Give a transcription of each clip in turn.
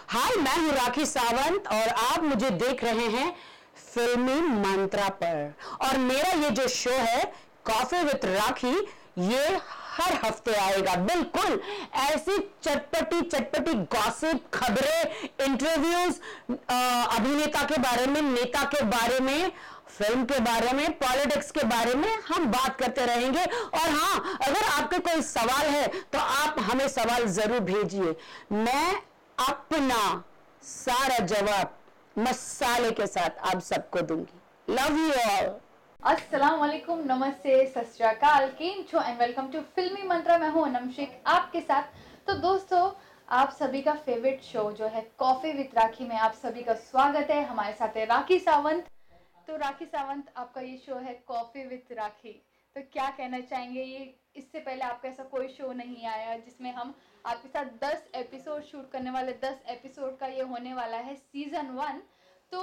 हाय, मैं हूँ राखी सावंत और आप मुझे देख रहे हैं फिल्मी मंत्रा पर। और मेरा ये जो शो है कॉफी विद राखी, ये हर हफ्ते आएगा। बिल्कुल ऐसी चटपटी चटपटी गॉसिप, खबरें, इंटरव्यूज, अभिनेता के बारे में, नेता के बारे में, फिल्म के बारे में, पॉलिटिक्स के बारे में हम बात करते रहेंगे। और हाँ, अगर आपके कोई सवाल है तो आप हमें सवाल जरूर भेजिए। मैं अपना सारा जवाब मसाले के साथ आप सबको दूंगी। Love you all. अस्सलाम वालेकुम, नमस्ते, सत श्री अकाल, केम छो एंड वेलकम टू फिल्मी मंत्रा। मैं हूँ अनम शेख आपके साथ। तो दोस्तों, आप सभी का फेवरेट शो जो है कॉफी विद राखी में आप सभी का स्वागत है। हमारे साथ है राखी सावंत। तो राखी सावंत, आपका ये शो है कॉफी विद राखी, तो क्या कहना चाहेंगे? ये इससे पहले आपका ऐसा कोई शो नहीं आया जिसमें हम आपके साथ 10 एपिसोड शूट करने वाले। 10 एपिसोड का ये होने वाला है सीजन 1। तो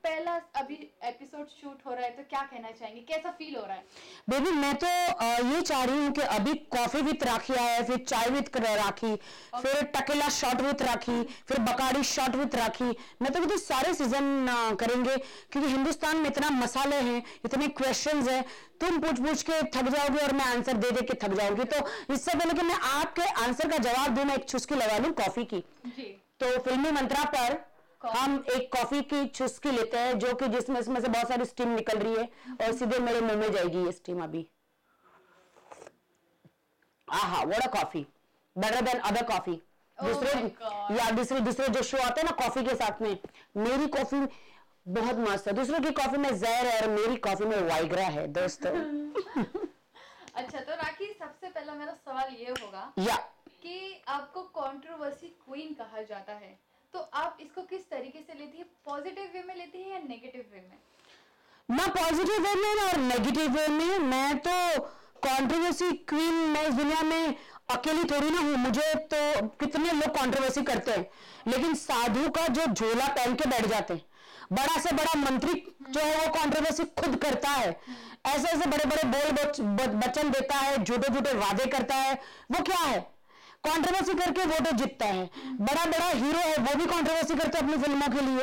पहला अभी एपिसोड शूट हो रहा है, तो क्या कहना चाहेंगे, कैसा फील हो रहा है? बेबी, मैं तो ये चाह रही हूँ कि अभी कॉफी विद राखी आया, फिर चाय विद राखी, फिर टकेला शॉट विद राखी, फिर बकारी शॉट विद राखी। मैं तो कहती सारे सीजन करेंगे, क्योंकि हिंदुस्तान में इतना मसाले हैं, इतने क्वेश्चंस हैं, तुम पूछ के थक जाओगे और मैं आंसर दे के थक जाऊंगी। तो इससे पहले कि मैं आपके आंसर का जवाब दूं, मैं एक चुस्की लगा लूं कॉफी की। तो फिल्मी मंत्रा पर हम एक कॉफी की चुस्की लेते हैं, जो कि जिसमें इसमें से बहुत सारी स्टीम निकल रही है और सीधे मेरे मुंह में जाएगी ये स्टीम अभी। आहा, what a coffee, better than other coffee. दूसरे जो शो आते हैं ना कॉफी के साथ में, मेरी कॉफी बहुत मस्त है। दूसरों की कॉफी में जहर है और मेरी कॉफी में वाइग्रा है दोस्तों। अच्छा, तो राखी, सबसे पहला मेरा सवाल ये होगा कि आपको कंट्रोवर्सी क्वीन कहा जाता है, तो आप इसको किस तरीके से लेती है? पॉजिटिव वे में लेती है या नेगेटिव वे में? ना पॉजिटिव वे में और नेगेटिव वे में। मैं तो कंट्रोवर्सी क्वीन, मैं इस दुनिया में अकेली थोड़ी ना हूँ। मुझे तो कितने लोग कंट्रोवर्सी करते हैं, लेकिन साधु का जो झोला पहन के बैठ जाते हैं, बड़ा से बड़ा मंत्री जो है वो कंट्रोवर्सी खुद करता है, ऐसे ऐसे बड़े बड़े बोल वचन देता है, झूठे झूठे वादे करता है। वो क्या है? कंट्रोवर्सी करके वोट जीतता है। बड़ा बड़ा हीरो है, वो भी कंट्रोवर्सी करते हैं अपनी फिल्मों के लिए।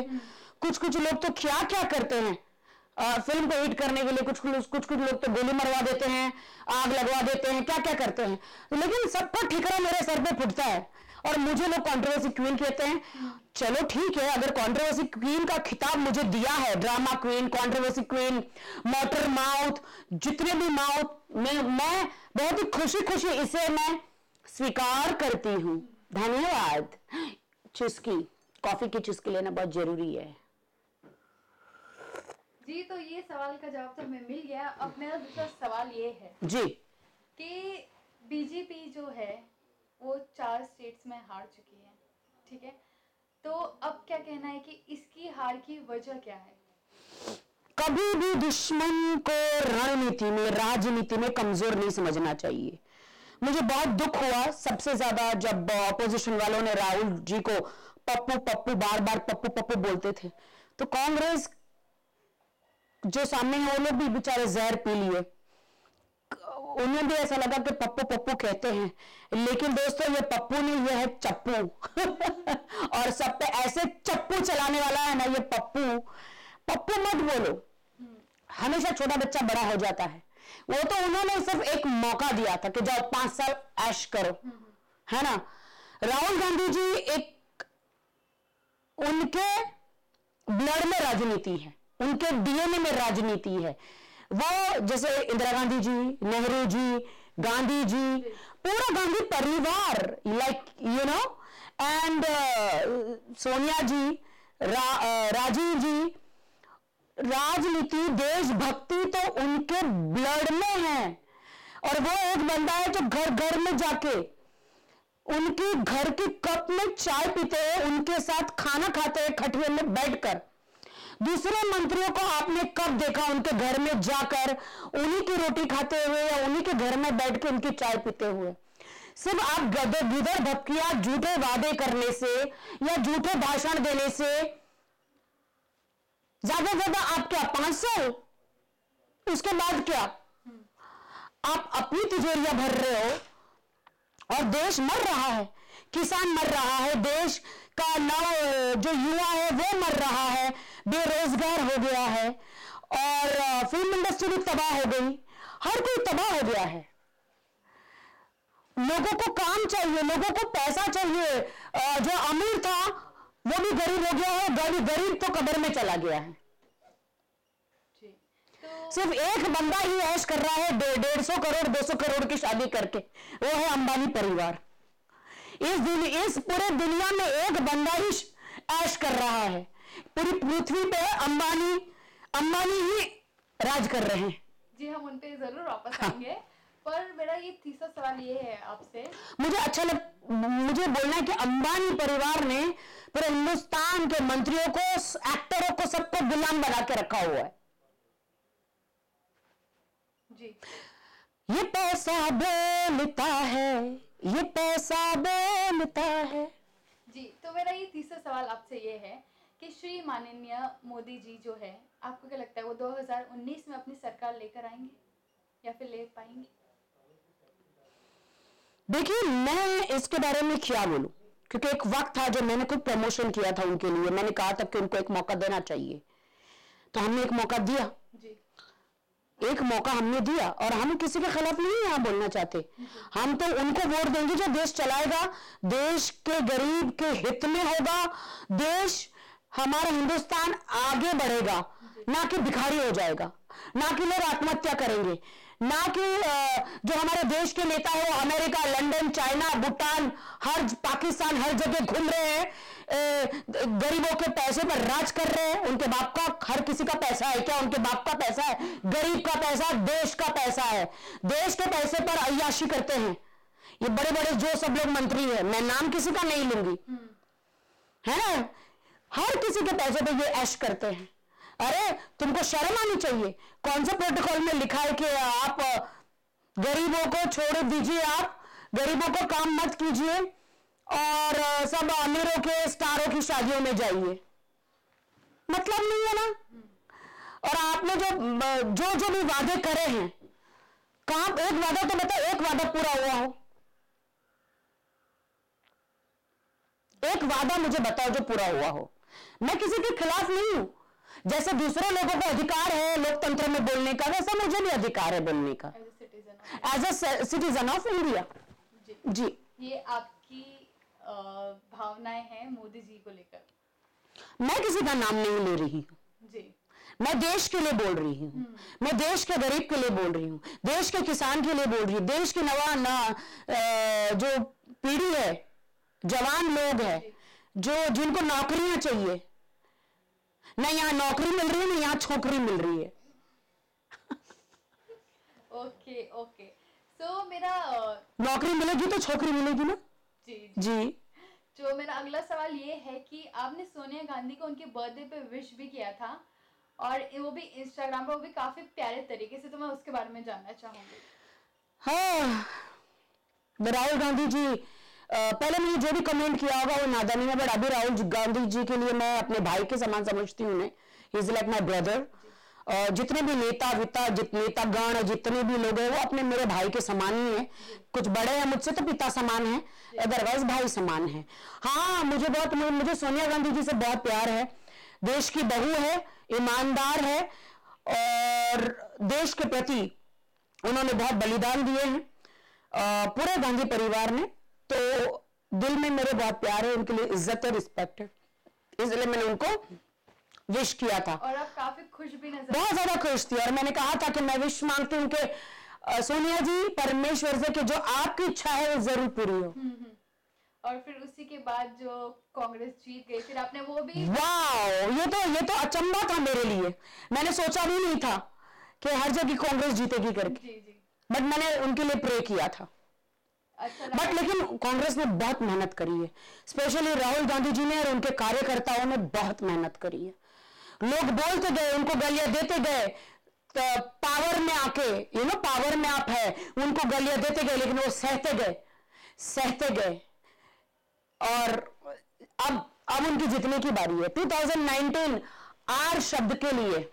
कुछ कुछ लोग तो क्या क्या करते हैं फिल्म को हिट करने के लिए। कुछ लोग तो गोली मरवा देते हैं, आग लगवा देते हैं, क्या क्या करते हैं। लेकिन सबका ठिकरा मेरे सर पे फुटता है और मुझे लोग कंट्रोवर्सी क्वीन कहते हैं। चलो ठीक है, अगर कंट्रोवर्सी क्वीन का खिताब मुझे दिया है, drama queen, controversy queen, motor mouth, जितने भी माउथ, मैं बहुत ही खुशी खुशी इसे मैं स्वीकार करती हूँ। धन्यवाद। चुस्की, कॉफी की चुस्की लेना बहुत जरूरी है जी। तो ये सवाल का जवाब तो हमें मिल गया। अब मेरा दूसरा सवाल ये है जी कि बीजेपी जो है वो 4 स्टेट्स में हार चुकी है, ठीक है? तो अब क्या कहना है कि इसकी हार की वजह क्या है? कभी भी दुश्मन को रणनीति में, राजनीति में कमजोर नहीं समझना चाहिए। मुझे बहुत दुख हुआ सबसे ज्यादा जब ऑपोजिशन वालों ने राहुल जी को पप्पू पप्पू, बार बार पप्पू पप्पू बोलते थे। तो कांग्रेस जो सामने है वो लोग भी बेचारे जहर पी लिए, उन्हें भी ऐसा लगा कि पप्पू पप्पू कहते हैं। लेकिन दोस्तों, ये पप्पू नहीं, ये है चप्पू। और सब पे ऐसे चप्पू चलाने वाला है ना ये पप्पू। पप्पू मत बोलो, हमेशा छोटा बच्चा बड़ा हो जाता है। वो तो उन्होंने सिर्फ एक मौका दिया था कि जाओ 5 साल ऐश करो, है ना। राहुल गांधी जी, एक उनके ब्लड में राजनीति है, उनके डीएनए में राजनीति है। वो जैसे इंदिरा गांधी जी, नेहरू जी, गांधी जी, पूरा गांधी परिवार, like you know, and Sonia ji, Rajiv ji, राजनीति, देशभक्ति तो उनके ब्लड में है। और वो एक बंदा है जो घर घर में जाके उनकी घर की कप में चाय पीते हैं, उनके साथ खाना खाते हैं खटिया में बैठकर। दूसरे मंत्रियों को आपने कब देखा उनके घर में जाकर उन्हीं की रोटी खाते हुए या उन्हीं के घर में बैठ के उनकी चाय पीते हुए? सिर्फ आप गिदड़ भपकिया झूठे वादे करने से या झूठे भाषण देने से ज्यादा आप क्या 500, उसके बाद क्या आप अपनी तिजोरियां भर रहे हो और देश मर रहा है। किसान मर रहा है, देश का नव जो युवा है वो मर रहा है, बेरोजगार हो गया है, और फिल्म इंडस्ट्री भी तबाह हो गई, हर कोई तबाह हो गया है। लोगों को काम चाहिए, लोगों को पैसा चाहिए। जो अमीर था वो भी गरीब हो गया है, गरीब तो कब्र में चला गया है। सिर्फ एक बंदा ही ऐश कर रहा है 150 करोड़ 200 करोड़ की शादी करके, वो है अंबानी परिवार। इस पूरे दुनिया में एक बंदा ही ऐश कर रहा है, पूरी पृथ्वी पे अंबानी ही राज कर रहे हैं। जी हम उन पे जरूर वापस आएंगे। पर मेरा ये तीसरा सवाल ये है आपसे, मुझे बोलना है कि अंबानी परिवार ने पूरे हिंदुस्तान के मंत्रियों को, एक्टरों को, सबको गुलाम बना के रखा हुआ है। जी ये पैसा बोलता है, ये पैसा बोलता है। जी तो मेरा ये तीसरा सवाल आपसे ये है कि श्री माननीय मोदी जी जो है, आपको क्या लगता है वो 2019 में अपनी सरकार लेकर आएंगे या फिर ले पाएंगे? देखिए, मैं इसके बारे में क्या बोलूं, क्योंकि एक वक्त था जब मैंने खुद प्रमोशन किया था उनके लिए। मैंने कहा था कि उनको एक मौका देना चाहिए, तो हमने एक मौका दिया। जी एक मौका हमने दिया, और हम किसी के खिलाफ नहीं यहाँ बोलना चाहते। हम तो उनको वोट देंगे जो देश चलाएगा, देश के गरीब के हित में होगा, देश हमारा हिंदुस्तान आगे बढ़ेगा, ना कि भिखारी हो जाएगा, ना कि लोग आत्महत्या करेंगे, ना कि जो हमारे देश के नेता है वो America, London, China, Bhutan, Pakistan हर जगह घूम रहे हैं, गरीबों के पैसे पर राज कर रहे हैं। उनके बाप का, हर किसी का पैसा है क्या? उनके बाप का पैसा है, गरीब का पैसा, देश का पैसा है। देश के पैसे पर अय्याशी करते हैं ये बड़े बड़े जो सब लोग मंत्री हैं, मैं नाम किसी का नहीं लूंगी, है ना, हर किसी के पैसे पे ये ऐश करते हैं। अरे तुमको शर्म आनी चाहिए। कौन से प्रोटोकॉल में लिखा है कि आप गरीबों को छोड़ दीजिए, आप गरीबों को काम मत कीजिए और सब अमीरों के, स्टारों की शादियों में जाइए? मतलब नहीं है ना। और आपने जो भी वादे करे हैं, कहां एक वादा तो बताओ, एक वादा पूरा हुआ हो? एक वादा मुझे बताओ जो पूरा हुआ हो। मैं किसी के खिलाफ नहीं हूं, जैसे दूसरे लोगों को अधिकार है लोकतंत्र में बोलने का, वैसा मुझे भी अधिकार है बोलने का, as a citizen of India. जी ये आपकी भावनाएं हैं मोदी जी को लेकर? मैं किसी का नाम नहीं ले रही हूँ जी, मैं देश के लिए बोल रही हूँ, मैं देश के गरीब के लिए बोल रही हूँ, देश के किसान के लिए बोल रही हूँ, देश की जो पीढ़ी है, जवान लोग हैं, जिनको नौकरियां चाहिए, ना यहाँ नौकरी मिल रही है, ना यहाँ छोकरी मिल रही है। ओके ओके, सो मेरा नौकरी मिलेगी तो छोकरी मिलेगी ना। जी जो मेरा अगला सवाल ये है कि आपने सोनिया गांधी को उनके बर्थडे पे विश भी किया था, और वो भी इंस्टाग्राम पर, वो भी काफी प्यारे तरीके से, तो मैं उसके बारे में जानना चाहूंगी। हाँ, राहुल गांधी जी, पहले मैंने जो भी कमेंट किया होगा वो नादानी है, बट अभी राहुल गांधी जी के लिए मैं अपने भाई के समान समझती हूँ उन्हें। He is like my brother. जितने भी नेतागण, जितने भी लोग हैं, वो अपने मेरे भाई के समान ही हैं। कुछ बड़े हैं मुझसे तो पिता समान है, अदरवाइज भाई समान है। हाँ, मुझे सोनिया गांधी जी से बहुत प्यार है। देश की बहू है, ईमानदार है, और देश के प्रति उन्होंने बहुत बलिदान दिए हैं पूरे गांधी परिवार ने। तो दिल में मेरे बहुत प्यार है, उनके लिए इज्जत और रिस्पेक्ट है, इसलिए मैंने उनको विश किया था। और आप काफी खुश भी नजर, बहुत ज्यादा खुश थी, और मैंने कहा था कि मैं विश मांगती हूँ कि सोनिया जी, परमेश्वर से कि जो आपकी इच्छा है वो जरूर पूरी हो। और फिर उसी के बाद जो कांग्रेस जीत गई, फिर आपने वो भी, वाओ, ये तो अचंभा था मेरे लिए। मैंने सोचा भी नहीं था कि हर जगह कांग्रेस जीतेगी करके। जी बट मैंने उनके लिए प्रे किया था। अच्छा, बट लेकिन कांग्रेस ने बहुत मेहनत करी है, स्पेशली राहुल गांधी जी ने और उनके कार्यकर्ताओं ने बहुत मेहनत करी है। लोग बोलते गए, उनको गालियां देते गए, पावर में आके, पावर में आप है, उनको गालियां देते गए, लेकिन वो सहते गए। और अब उनकी जीतने की बारी है। 2019 आर शब्द के लिए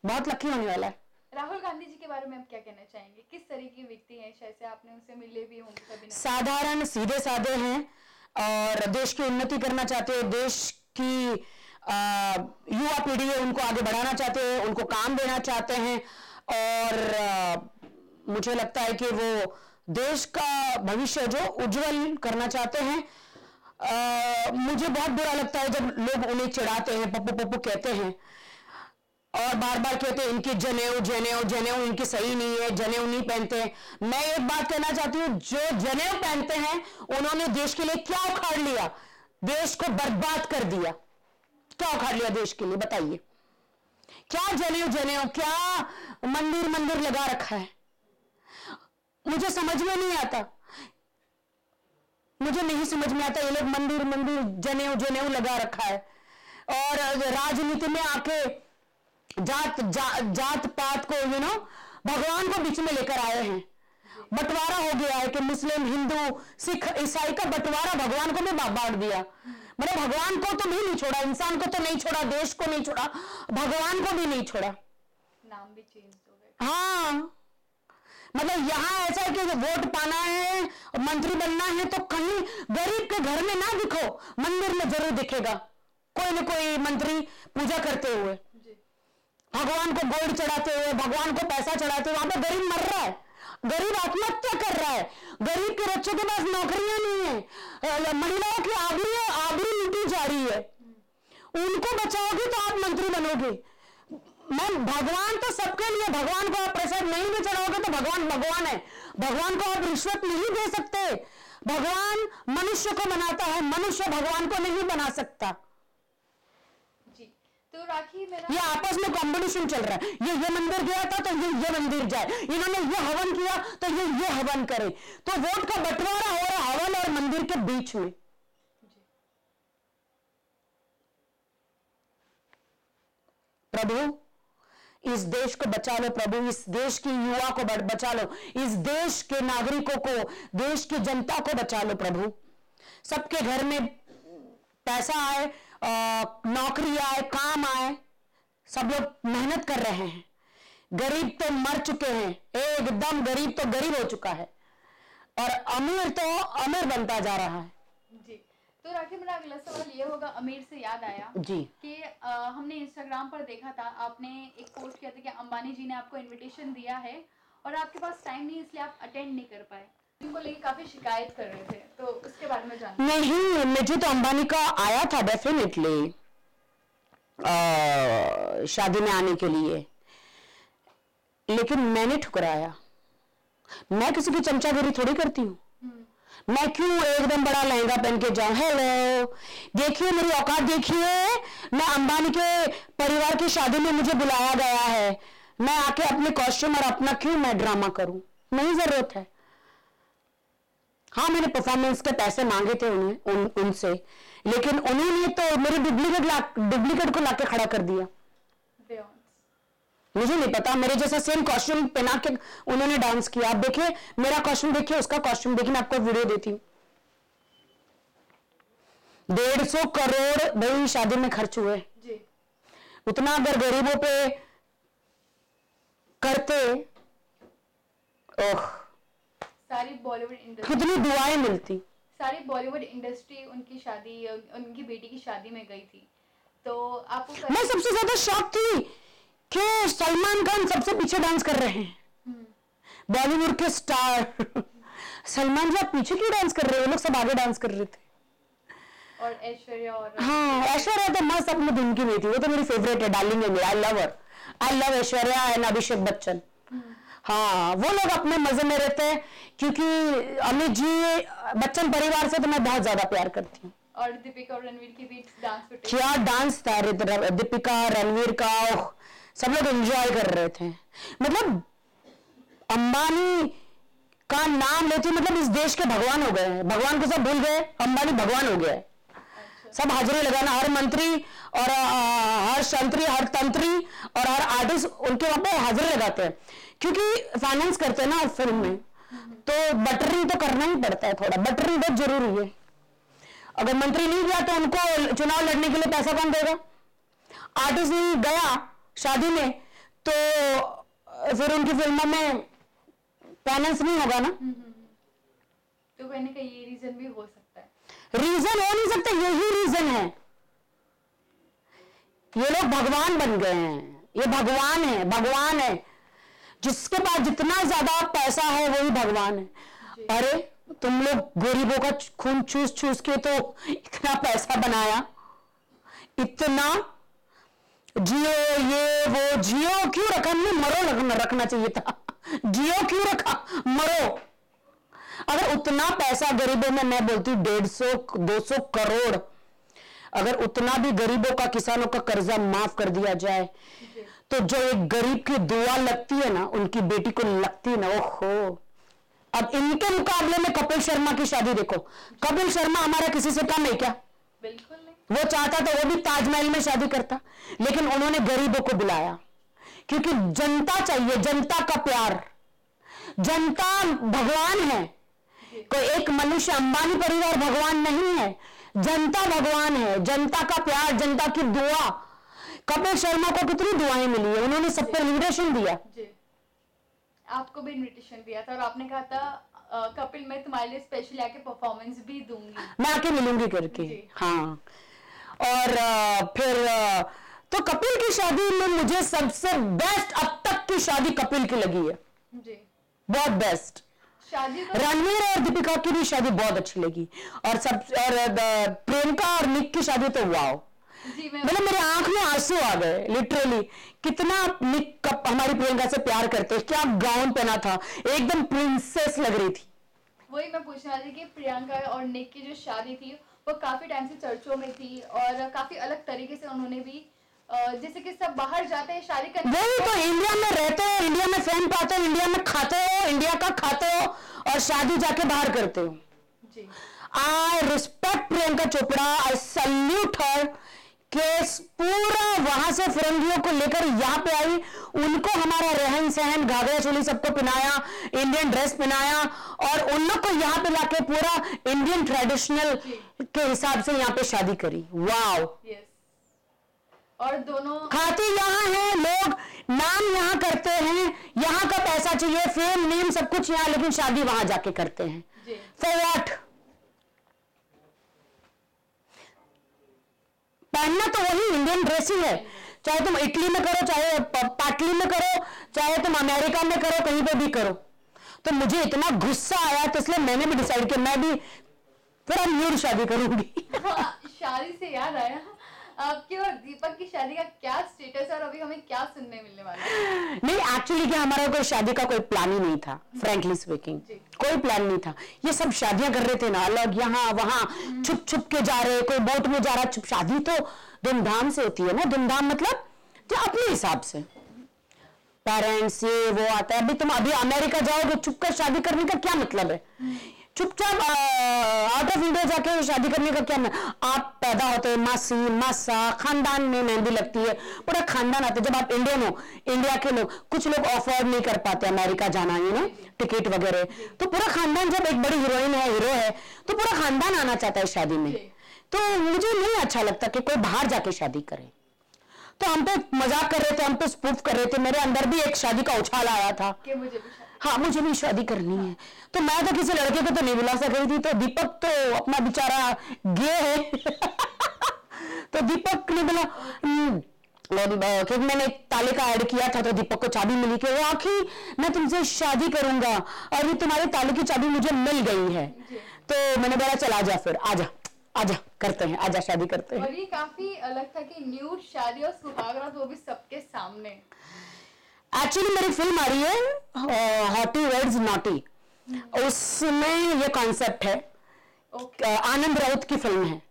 बहुत लकी होने वाला है। राहुल गांधी जी के बारे में आप क्या कहना चाहेंगे? किस तरह की व्यक्ति हैं? शायद से आपने उनसे मिले भी होंगे कभी ना? साधारण, सीधे साधे हैं, और देश की उन्नति करना चाहते हैं, देश की युवा पीढ़ी है उनको आगे बढ़ाना चाहते हैं, उनको काम देना चाहते हैं और मुझे लगता है कि वो देश का भविष्य जो उज्जवल करना चाहते हैं। मुझे बहुत बुरा लगता है जब लोग उन्हें चिढ़ाते हैं, पप्पू पप्पू कहते हैं और बार बार कहते हैं इनकी जनेऊ जनेऊ जनेऊ इनकी सही नहीं है, जनेऊ नहीं पहनते हैं। मैं एक बात कहना चाहती हूँ, जो जनेऊ पहनते हैं उन्होंने देश के लिए क्या उखाड़ लिया? देश को बर्बाद कर दिया। क्या उखाड़ लिया देश के लिए, बताइए? क्या जनेऊ जनेऊ, क्या मंदिर मंदिर लगा रखा है? मुझे समझ में नहीं आता, मुझे नहीं समझ में आता। ये लोग मंदिर मंदिर जनेऊ जनेऊ लगा रखा है और राजनीति में आके जात पात को भगवान को बीच में लेकर आए हैं। बंटवारा हो गया है कि मुस्लिम हिंदू सिख ईसाई का बंटवारा भगवान को भी बांट दिया। मतलब भगवान को तो भी नहीं छोड़ा, इंसान को तो नहीं छोड़ा, देश को नहीं छोड़ा, भगवान को भी नहीं छोड़ा। नाम भी चेंज हो गए। हाँ, मतलब यहां ऐसा है कि वोट पाना है, मंत्री बनना है तो कहीं गरीब के घर में ना दिखो, मंदिर में जरूर दिखेगा कोई ना कोई मंत्री पूजा करते हुए, भगवान को गोल्ड चढ़ाते हुए, भगवान को पैसा चढ़ाते हुए। वहां पर गरीब मर रहा है, गरीब आत्महत्या कर रहा है, गरीब के बच्चों के पास नौकरियां नहीं है, महिलाओं की आबरू लूटी जा रही है। उनको बचाओगे तो आप मंत्री बनोगे। मैं भगवान तो सबके लिए, भगवान को आप प्रसाद नहीं भी चढ़ाओगे तो भगवान भगवान है, भगवान को आप रिश्वत नहीं दे सकते। भगवान मनुष्य को बनाता है, मनुष्य भगवान को नहीं बना सकता। तो राखी मेरा ये आपस में कंपटीशन चल रहा है, ये मंदिर गया था तो ये मंदिर जाए, इन्होंने ये हवन किया तो ये हवन करे, तो वोट का बंटवारा हो रहा है हवन और मंदिर के बीच में। प्रभु इस देश को बचा लो, प्रभु इस देश की युवा को बचा लो, इस देश के नागरिकों को, देश की जनता को बचा लो प्रभु। सबके घर में पैसा आए, नौकरी आए, काम आए, सब लोग मेहनत कर रहे हैं। गरीब तो मर चुके हैं, एकदम गरीब तो गरीब हो चुका है और अमीर तो अमीर बनता जा रहा है। जी, तो राखी मेरा अगला सवाल ये होगा, अमीर से याद आया जी कि हमने इंस्टाग्राम पर देखा था, आपने एक पोस्ट किया था कि अंबानी जी ने आपको इनविटेशन दिया है और आपके पास टाइम नहीं इसलिए आप अटेंड नहीं कर पाए। उनको लेके काफी शिकायत कर रहे थे, तो उसके बारे में जानना। नहीं, मुझे तो अंबानी का आया था डेफिनेटली शादी में आने के लिए, लेकिन मैंने ठुकराया। मैं किसी की चमचागिरी थोड़ी करती हूँ। मैं क्यों एकदम बड़ा लहंगा पहन के जाऊं? हेलो, देखिए मेरी औकात देखिए, मैं अंबानी के परिवार की शादी में मुझे बुलाया गया है, मैं आके अपने कॉस्ट्यूम और अपना क्यों मैं ड्रामा करूं? नहीं जरूरत है। हाँ, मैंने परफॉर्मेंस के पैसे मांगे थे उनसे, लेकिन उन्होंने तो मेरे डुप्लीकेट को लाके खड़ा कर दिया। मुझे नहीं पता, मेरे जैसा सेम कॉस्ट्यूम पहना के उन्होंने डांस किया। आप देखिए मेरा कॉस्ट्यूम देखिए, उसका कॉस्ट्यूम देखिए, मैं आपको वीडियो देती हूँ। 150 करोड़ भाई शादी में खर्च हुए जी। उतना अगर गरीबों पे करते, ओह, सारी बॉलीवुड इंडस्ट्री, कितनी दुआएं मिलती। सारी बॉलीवुड इंडस्ट्री उनकी शादी, उनकी बेटी की शादी में गई थी। तो आपको मैं सबसे ज्यादा शॉक थी कि सलमान खान सबसे पीछे डांस कर रहे हैं, बॉलीवुड के स्टार। सलमान जी आप पीछे क्यों डांस कर रहे हो? लोग सब आगे डांस कर रहे थे। और ऐश्वर्या, और हाँ, ऐश्वर्या तो मस्त अपने दिन की नहीं थी, वो तो मेरी फेवरेट है, डार्लिंग है मेरी, I love her, I love Aishwarya and Abhishek Bachchan. हाँ, वो लोग अपने मजे में रहते हैं, क्योंकि अमित जी बच्चन परिवार से तो मैं बहुत ज्यादा प्यार करती हूँ। और दीपिका और रणवीर के बीच डांस, क्या डांस था दीपिका रणवीर का, सब लोग एंजॉय कर रहे थे। मतलब अंबानी का नाम लेते मतलब इस देश के भगवान हो गए हैं, भगवान को सब भूल गए, अंबानी भगवान हो गया है। सब हाजिरी लगाना, हर मंत्री और हर संतरी, हर तंत्री और हर आर्टिस्ट उनके वहां पे हाजिरी लगाते हैं, क्योंकि फाइनेंस करते हैं ना फिल्म में, तो बटरिंग तो करना ही पड़ता है, थोड़ा बटरिंग बहुत जरूरी है। अगर मंत्री नहीं गया तो उनको चुनाव लड़ने के लिए पैसा कौन देगा? आर्टिस्ट नहीं गया शादी में तो फिर उनकी फिल्मों में फाइनेंस नहीं होगा ना। तो कहने का ये रीजन भी हो सकता है। रीजन हो नहीं सकता, यही रीजन है। ये लोग भगवान बन गए हैं, ये भगवान है, भगवान है। जिसके पास जितना ज्यादा पैसा है वही भगवान है। अरे तुम लोग गरीबों का खून चूस चूस के तो इतना पैसा बनाया, इतना जियो, ये वो जियो क्यों रखा? हमने मरो रखना चाहिए था। जियो क्यों रखा? मरो। अगर उतना पैसा गरीबों में, मैं बोलती 150-200 करोड़, अगर उतना भी गरीबों का, किसानों का कर्जा माफ कर दिया जाए तो जो एक गरीब की दुआ लगती है ना, उनकी बेटी को लगती है ना, ओहो। अब इनके मुकाबले में कपिल शर्मा की शादी देखो। कपिल शर्मा हमारा किसी से कम है क्या? बिल्कुल नहीं। वो चाहता तो वो भी ताजमहल में शादी करता, लेकिन उन्होंने गरीबों को बुलाया क्योंकि जनता चाहिए, जनता का प्यार। जनता भगवान है। कोई एक मनुष्य, अंबानी परिवार भगवान नहीं है, जनता भगवान है। जनता का प्यार, जनता की दुआ। कपिल शर्मा को कितनी दुआएं मिली है, उन्होंने सब पे इन्विटेशन दिया। जी, आपको भी इन्विटेशन दिया था और आपने कहा था कपिल मैं तुम्हारे लिए स्पेशली आके परफॉर्मेंस भी दूंगी, मैं आके मिलूंगी करके। हाँ, और फिर तो कपिल की शादी में मुझे सबसे बेस्ट अब तक की शादी कपिल की लगी है जी, बहुत बेस्ट। शादी तो रणवीर और दीपिका की भी शादी बहुत अच्छी लगी, और प्रियंका और निक की शादी तो वाओ। जी, मतलब मेरे आंख में आंसू आ गए लिटरली। कितना निक हमारी प्रियंका से प्यार करते हैं, क्या गाउन पहना था, एकदम प्रिंसेस लग रही थी। वही मैं पूछने वाली थी कि प्रियंका और निक की जो शादी थी वो काफी टाइम से चर्चों में थी और काफी अलग तरीके से उन्होंने भी जैसे कि सब बाहर जाते हैं शादी करने, वही तो, इंडिया में रहते हो, इंडिया में फैन पाते हो, इंडिया में खाते हो, इंडिया का खाते हो, और शादी जाके बाहर करते हो। जी, I respect Priyanka Chopra, I salute her कि पूरा वहां से फिरंगियों को लेकर यहाँ पे आई, उनको हमारा रहन सहन, घाघरा चोली सबको पहनाया, इंडियन ड्रेस पहनाया, और उन लोग को यहाँ पे लाके पूरा इंडियन ट्रेडिशनल के हिसाब से यहाँ पे शादी करी। वाओ। यस, और दोनों खाते यहाँ हैं लोग, नाम यहाँ करते हैं, यहाँ का पैसा चाहिए, फेम नेम सब कुछ यहाँ, लेकिन शादी वहां जाके करते हैं। For what? पहनना तो वही इंडियन ड्रेस ही है, चाहे तुम इटली में करो, चाहे पाटली में करो, चाहे तुम अमेरिका में करो, कहीं पे भी करो। तो मुझे इतना गुस्सा आया, तो इसलिए मैंने भी डिसाइड किया मैं भी पूरा न्यूड शादी करूंगी। शादी से याद आया, आपकी और दीपक की शादी का क्या स्टेटस है और अभी हमें क्या सुनने मिलने वाला है? नहीं, एक्चुअली क्या, हमारा कोई शादी का कोई प्लान ही नहीं था, फ्रैंकली स्पीकिंग कोई प्लान नहीं था। ये सब शादियां कर रहे थे ना, अलग यहाँ वहां, छुप छुप के जा रहे, कोई बोट में जा रहा, छुप। शादी तो धूमधाम से होती है ना, धूमधाम मतलब जो अपने हिसाब से, पेरेंट्स ये वो आता है। अभी तुम अभी अमेरिका जाओगे, चुप कर शादी करने का क्या मतलब है? चुपचाप आउट ऑफ इंडिया जाके शादी करने का क्या मतलब? आप पैदा होते हैं, मासी मासा, खानदान में मेहंदी लगती है, पूरा खानदान आते। जब आप इंडियन हो, इंडिया के लोग, कुछ लोग अफोर्ड नहीं कर पाते अमेरिका जाना, ये ना टिकट वगैरह, तो पूरा खानदान, जब एक बड़ी हीरोइन है, हीरो है, तो पूरा खानदान आना चाहता है शादी में। तो मुझे नहीं अच्छा लगता कि कोई बाहर जाके शादी करे। तो हम पे मजाक कर रहे थे, हम पे स्पूफ कर रहे थे, मेरे अंदर भी एक शादी का उछाल आया था कि मुझे भी हाँ मुझे भी शादी करनी है। तो मैं तो किसी लड़के को तो नहीं बुला सक रही थी, तो दीपक तो अपना बेचारा गे है तो दीपक ने बोला क्योंकि मैंने ताले का ऐड किया था, तो दीपक को चाबी मिली कि वो आखिर मैं तुमसे शादी करूंगा और ये तुम्हारे ताले की चाबी मुझे मिल गई है। तो मैंने बोला चल आजा, फिर आजा आजा करते हैं, आजा शादी करते हैं। और ये काफी अलग था कि न्यूड शादी और सुहागरात, वो भी सबके सामने। एक्चुअली मेरी फिल्म आ रही है हॉटी वर्ड्स नॉटी, उसमें ये कॉन्सेप्ट है। आनंद राउत की फिल्म है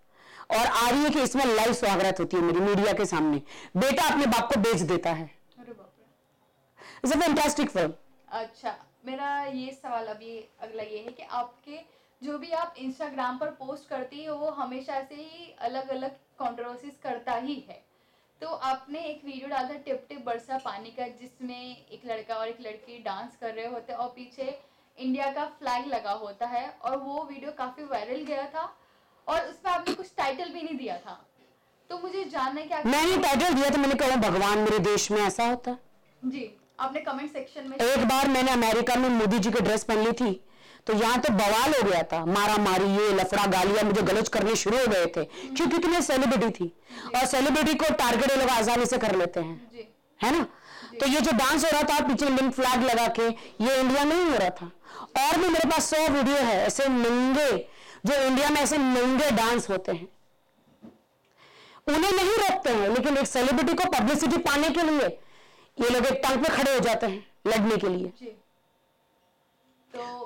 और आ रही है कि इसमें लाइव स्वागत होती है मेरी मीडिया के सामने, बेटा अपने बाप को बेच देता है। अरे बाप रे, इट्स अ फैंटास्टिक फिल्म। अच्छा, मेरा ये सवाल अभी अगला ये है कि आपके जो भी आप इंस्टाग्राम पर पोस्ट करती हो वो हमेशा से ही अलग अलग कंट्रोवर्सीज करता ही है। तो आपने एक वीडियो डाला था टिप टिप बरसा पानी का, जिसमें एक लड़का और एक लड़की डांस कर रहे होते और पीछे इंडिया का फ्लैग लगा होता है, और वो वीडियो काफी वायरल गया था और उसमें आपने कुछ टाइटल भी नहीं दिया था। तो मुझे जानना है कि मैंने टाइटल दिया था, मैंने कहा भगवान मेरे देश में ऐसा होता है। जी, आपने कमेंट सेक्शन में एक बार मैंने अमेरिका में मोदी जी की ड्रेस पहन ली थी, तो यहाँ तो बवाल हो गया था, मारा मारी, ये लफड़ा गालियां मुझे गलत करने शुरू हो गए थे, क्योंकि मैं सेलिब्रिटी थी और सेलिब्रिटी को टारगेट लोग आसानी से कर लेते हैं, है ना। तो ये जो डांस हो रहा था पीछे इंडियन फ्लैग लगा के, ये इंडिया में ही हो रहा था। और भी मेरे पास 100 वीडियो है ऐसे नंगे, जो इंडिया में ऐसे नंगे डांस होते हैं, उन्हें नहीं रोकते हैं, लेकिन एक सेलिब्रिटी को पब्लिसिटी पाने के लिए ये लोग एक टंग पे खड़े हो जाते हैं लड़ने के लिए।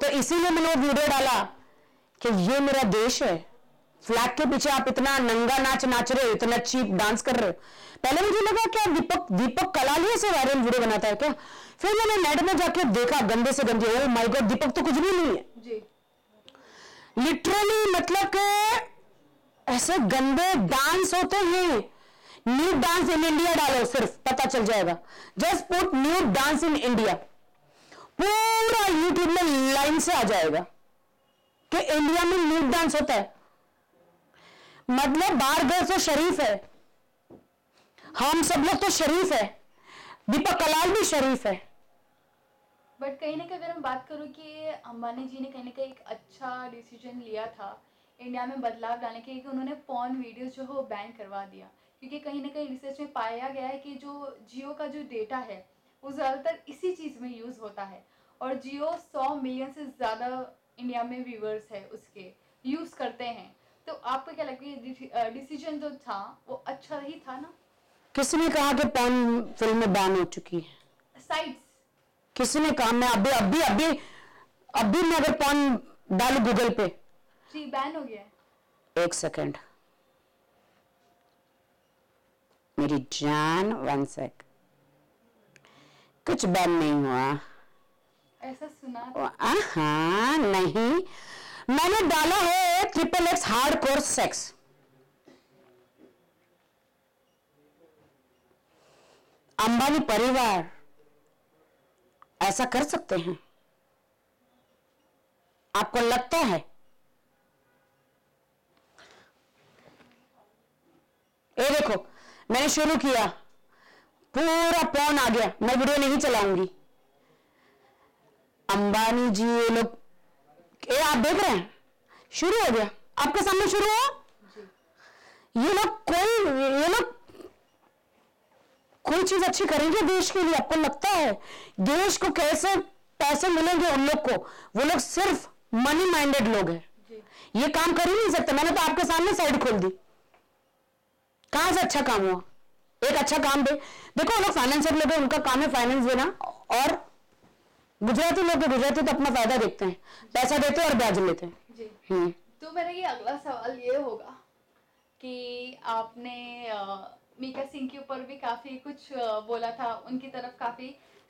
तो इसीलिए मैंने वो वीडियो डाला कि ये मेरा देश है, फ्लैग के पीछे आप इतना नंगा नाच नाच रहे हो, इतना चीप डांस कर रहे हो। पहले मुझे लगा क्या दीपक कलालिया से वायरल वीडियो बनाता है क्या, फिर मैंने नेट में जाके देखा, गंदे से गंदे, ओ माय गॉड, दीपक तो कुछ भी नहीं है जी। लिटरली मतलब के ऐसे गंदे डांस होते हैं। न्यूड डांस इन इंडिया डालो, सिर्फ पता चल जाएगा, just put nude dance in India, पूरा यूट्यूब में लाइन से आ जाएगा कि इंडिया में न्यूड डांस होता है। मतलब बाहर गए तो शरीफ है, हम सब लोग तो शरीफ है, दीपक कलाल भी शरीफ है। बट कहीं ना कहीं अगर हम बात करूं कि अंबानी जी ने कहीं ना कहीं एक अच्छा डिसीजन लिया था इंडिया में बदलाव लाने के, कि उन्होंने पॉर्न वीडियोस जो है वो बैन करवा दिया, क्योंकि कहीं ना कहीं रिसर्च में पाया गया है कि जो जियो का जो डेटा है वो ज़्यादातर इसी चीज़ में यूज़ होता है, और जियो 100 मिलियन से ज़्यादा इंडिया में व्यूअर्स है उसके यूज़ करते हैं। तो आपको क्या लगता है डिसीजन जो था वो अच्छा ही था ना? किसने कहा कि पॉर्न फिल्म बैन हो चुकी है? साइट्स। किसने कहा? मैं अभी मैं अगर पॉर्न डालू गूगल पे, जी बैन हो गया है। एक सेकंड मेरी जान, 1 सेक, कुछ बैन नहीं हुआ, ऐसा सुना हाँ नहीं, मैंने डाला है XXX हार्डकोर सेक्स। अंबानी परिवार ऐसा कर सकते हैं? आपको लगता है? ये देखो, मैंने शुरू किया, पूरा पॉर्न आ गया, मैं वीडियो नहीं चलाऊंगी। अंबानी जी ये लोग, ये आप देख रहे हैं, शुरू हो गया, आपके सामने शुरू हुआ। ये लोग कोई चीज अच्छी करेंगे देश के लिए? आपको लगता है देश को कैसे पैसे मिलेंगे उन लोग को? वो लोग सिर्फ मनी माइंडेड लोग हैं, ये काम कर ही नहीं सकते। मैंने तो आपके सामने साइड खोल दी, कहां से अच्छा काम हुआ? एक अच्छा काम दे, देखो लोग फाइनेंशियल लोग हैं, उनका काम है फाइनेंस देना, और गुजराती तो अपना फायदा देखते हैं, पैसा देते हैं और ब्याज लेते हैं। तो मेरा ये अगला सवाल ये होगा कि आपने मीका सिंह के ऊपर भी काफी कुछ बोला था, उनकी तरफ काफी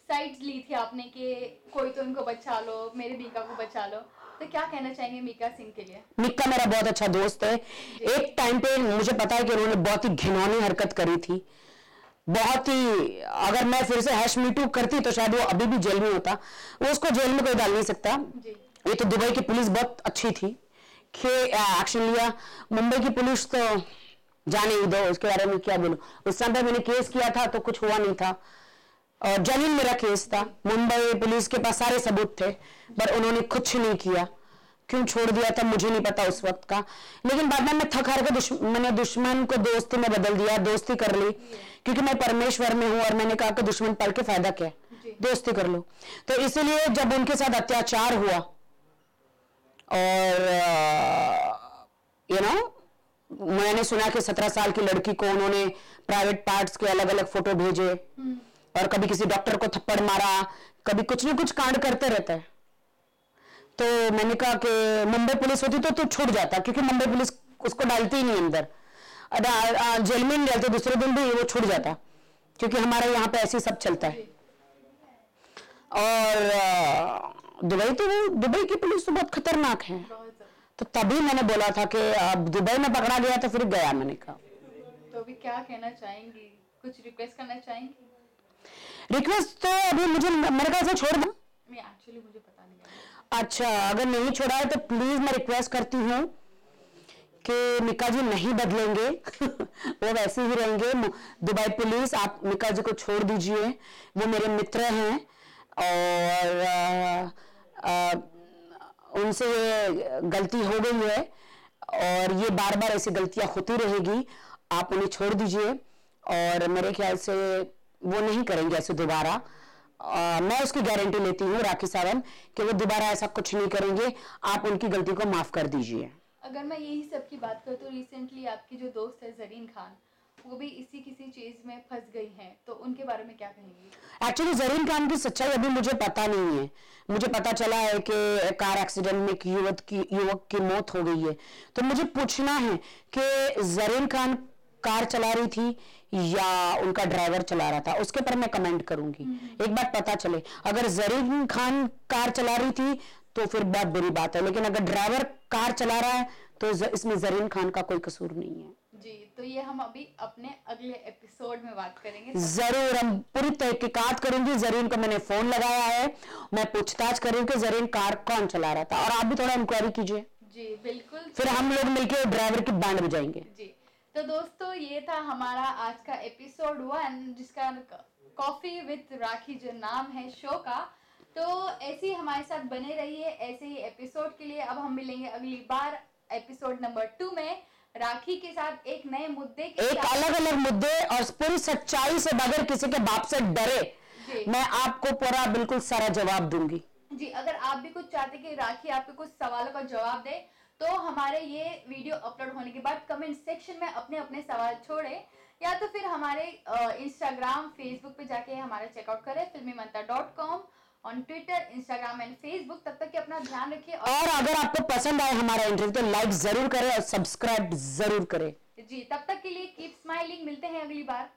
साइड्स ली थी आपने कि कोई तो उनको बचा लो, मेरे मीका को बचा लो, तो क्या कहना चाहेंगे मीका सिंह के लिए? मीका मेरा बहुत अच्छा दोस्त है। एक टाइम पे मुझे पता है कि उन्होंने बहुत ही घिनौनी हरकत करी थी, बहुत ही, अगर मैं फिर से हैश मीटू करती तो शायद वो अभी भी जेल में होता। वो उसको जेल में कोई डाल नहीं सकता। ये तो दुबई की पुलिस बहुत अच्छी थी कि एक्शन लिया, मुंबई की पुलिस तो जाने ही दो, उसके बारे में क्या बोलूं। उस समय मैंने केस किया था तो कुछ हुआ नहीं था, और जेन्युइन मेरा केस था, मुंबई पुलिस के पास सारे सबूत थे, पर उन्होंने कुछ नहीं किया। क्यों छोड़ दिया था मुझे नहीं पता उस वक्त का, लेकिन बाद में मैं थक हार के मैंने दुश्मन को दोस्ती में बदल दिया, दोस्ती कर ली, क्योंकि मैं परमेश्वर में हूं, और मैंने कहा कि दुश्मन पल के फायदा क्या, दोस्ती कर लो। तो इसलिए जब उनके साथ अत्याचार हुआ, और मैंने सुना कि 17 साल की लड़की को उन्होंने प्राइवेट पार्ट्स के अलग अलग फोटो भेजे, और कभी किसी डॉक्टर को थप्पड़ मारा, कभी कुछ न कुछ कांड करते रहता है। तो मैंने कहा कि मुंबई पुलिस होती तो छूट जाता, क्योंकि मुंबई पुलिस उसको डालती ही नहीं अंदर, जेल में नहीं डालते, दूसरे दिन भी वो छूट जाता, क्योंकि हमारे यहाँ पे ऐसे सब चलता है। और दुबई की पुलिस तो बहुत खतरनाक है, तो तभी मैंने बोला था कि अब दुबई में पकड़ा गया तो फिर गया। मैंने कहा तो अभी क्या कहना चाहेंगी, कुछ रिक्वेस्ट करना चाहेंगी? रिक्वेस्ट तो अभी मुझे मेरे ख्याल से छोड़ दो, एक्चुअली मुझे पता नहीं है। अच्छा, अगर नहीं छोड़ा है तो प्लीज मैं रिक्वेस्ट करती हूँ कि मीका जी नहीं बदलेंगे वो वैसे ही रहेंगे। दुबई पुलिस, आप मीका जी को छोड़ दीजिए, वो मेरे मित्र हैं, और उनसे ये गलती हो गई है और ये बार बार ऐसी गलतियां होती रहेगी, आप उन्हें छोड़ दीजिए और मेरे ख्याल से वो नहीं करेंगे ऐसे दोबारा। मैं उसकी गारंटी लेती हूँ राखी सावंत कि वो दोबारा ऐसा कुछ नहीं करेंगे, आप उनकी गलती को माफ कर दीजिए। अगर मैं यही सब की बात करूँ तो रिसेंटली आपकी जो दोस्त है जरीन खान, वो भी इसी किसी चीज में फंस गई हैं, तो उनके बारे में क्या कहेंगी? एक्चुअली जरीन खान की सच्चाई अभी मुझे पता नहीं है। मुझे पता चला है कि कार एक्सीडेंट में एक युवक की मौत हो गई है, तो मुझे पूछना है कि जरीन खान कार चला रही थी या उनका ड्राइवर चला रहा था, उसके पर मैं कमेंट करूंगी। एक बात पता चले, अगर जरीन खान कार चला रही थी तो फिर बहुत बुरी बात है, लेकिन अगर ड्राइवर कार चला रहा है तो इसमें जरीन खान का कोई कसूर नहीं है। जी, तो ये हम अभी अपने अगले एपिसोड में बात करेंगे। जरूर हम पूरी तहकीकात करेंगे। जरीन को मैंने फोन लगाया है, मैं पूछताछ करूंगी कि जरीन कार कौन चला रहा था, और आप भी थोड़ा इंक्वायरी कीजिए। जी बिल्कुल, फिर हम लोग मिलकर ड्राइवर की बैंड बजाएंगे। जी, तो दोस्तों ये था हमारा आज का एपिसोड 1, जिसका कॉफी विद राखी जो नाम है शो का। तो ऐसे ही हमारे साथ बने रहिए ऐसे ही एपिसोड के लिए। अब हम मिलेंगे अगली बार एपिसोड नंबर 2 में राखी के साथ एक नए मुद्दे के एक अलग अलग मुद्दे और पूरी सच्चाई से, बगैर किसी के बाप से डरे मैं आपको पूरा बिल्कुल सारा जवाब दूंगी। जी, अगर आप भी कुछ चाहते कि राखी आपके कुछ सवालों का जवाब दे, तो हमारे ये वीडियो अपलोड होने के बाद कमेंट सेक्शन में अपने अपने सवाल छोड़े, या तो फिर हमारे इंस्टाग्राम फेसबुक पे जाके हमारा चेकआउट करें filmymantara.com on Twitter, Instagram and Facebook. तब तक कि अपना ध्यान रखिए और अगर आपको पसंद आए हमारा इंटरव्यू तो लाइक जरूर करें और सब्सक्राइब जरूर करें। जी, तब तक के लिए कीप स्माइलिंग। मिलते हैं अगली बार।